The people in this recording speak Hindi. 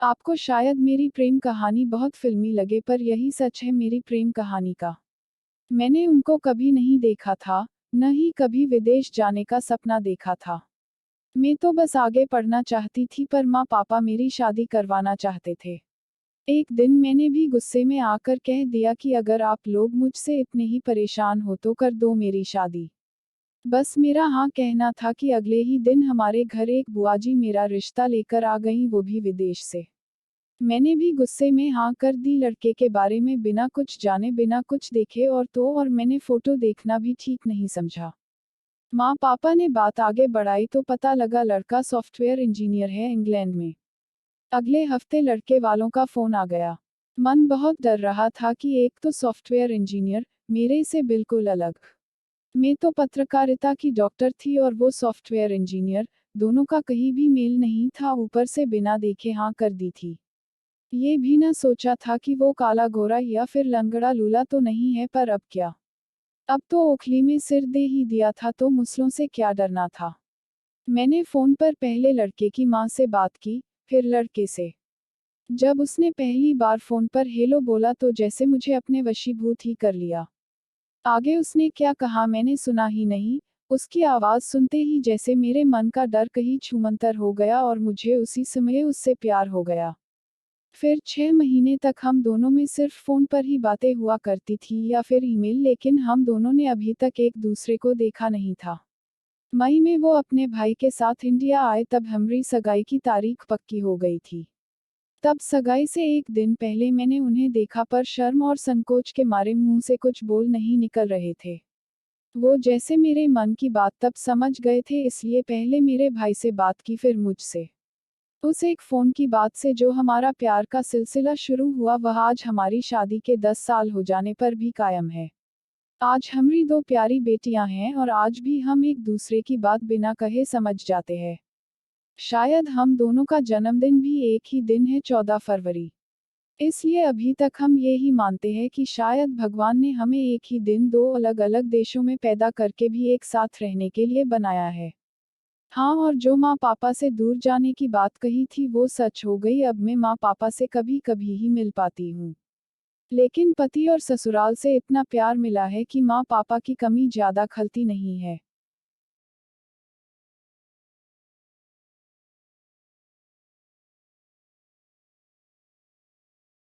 आपको शायद मेरी प्रेम कहानी बहुत फिल्मी लगे पर यही सच है मेरी प्रेम कहानी का। मैंने उनको कभी नहीं देखा था, न ही कभी विदेश जाने का सपना देखा था। मैं तो बस आगे पढ़ना चाहती थी पर माँ पापा मेरी शादी करवाना चाहते थे। एक दिन मैंने भी गुस्से में आकर कह दिया कि अगर आप लोग मुझसे इतने ही परेशान हो तो कर दो मेरी शादी। बस मेरा हाँ कहना था कि अगले ही दिन हमारे घर एक बुआजी मेरा रिश्ता लेकर आ गईं, वो भी विदेश से। मैंने भी गुस्से में हाँ कर दी, लड़के के बारे में बिना कुछ जाने बिना कुछ देखे और मैंने फोटो देखना भी ठीक नहीं समझा। माँ पापा ने बात आगे बढ़ाई तो पता लगा लड़का सॉफ्टवेयर इंजीनियर है इंग्लैंड में। अगले हफ्ते लड़के वालों का फोन आ गया। मन बहुत डर रहा था कि एक तो सॉफ्टवेयर इंजीनियर, मेरे से बिल्कुल अलग। मैं तो पत्रकारिता की डॉक्टर थी और वो सॉफ्टवेयर इंजीनियर, दोनों का कहीं भी मेल नहीं था, ऊपर से बिना देखे हाँ कर दी थी। ये भी न सोचा था कि वो काला गोरा या फिर लंगड़ा लूला तो नहीं है, पर अब क्या। अब तो ओखली में सिर दे ही दिया था तो मुसलों से क्या डरना था। मैंने फोन पर पहले लड़के की माँ से बात की, फिर लड़के से। जब उसने पहली बार फोन पर हेलो बोला तो जैसे मुझे अपने वशीभूत ही कर लिया। आगे उसने क्या कहा मैंने सुना ही नहीं, उसकी आवाज़ सुनते ही जैसे मेरे मन का डर कहीं छूमंतर हो गया और मुझे उसी समय उससे प्यार हो गया। फिर 6 महीने तक हम दोनों में सिर्फ फ़ोन पर ही बातें हुआ करती थी या फिर ईमेल, लेकिन हम दोनों ने अभी तक एक दूसरे को देखा नहीं था। मई में वो अपने भाई के साथ इंडिया आए तब हमारी सगाई की तारीख पक्की हो गई थी। तब सगाई से एक दिन पहले मैंने उन्हें देखा पर शर्म और संकोच के मारे मुंह से कुछ बोल नहीं निकल रहे थे। वो जैसे मेरे मन की बात तब समझ गए थे, इसलिए पहले मेरे भाई से बात की फिर मुझसे। उस एक फ़ोन की बात से जो हमारा प्यार का सिलसिला शुरू हुआ वह आज हमारी शादी के 10 साल हो जाने पर भी कायम है। आज हमारी 2 प्यारी बेटियां हैं और आज भी हम एक दूसरे की बात बिना कहे समझ जाते हैं। शायद हम दोनों का जन्मदिन भी एक ही दिन है, 14 फरवरी। इसलिए अभी तक हम ये ही मानते हैं कि शायद भगवान ने हमें एक ही दिन 2 अलग-अलग देशों में पैदा करके भी एक साथ रहने के लिए बनाया है। हाँ, और जो माँ पापा से दूर जाने की बात कही थी वो सच हो गई, अब मैं माँ पापा से कभी कभी ही मिल पाती हूँ। लेकिन पति और ससुराल से इतना प्यार मिला है कि माँ पापा की कमी ज्यादा खलती नहीं है।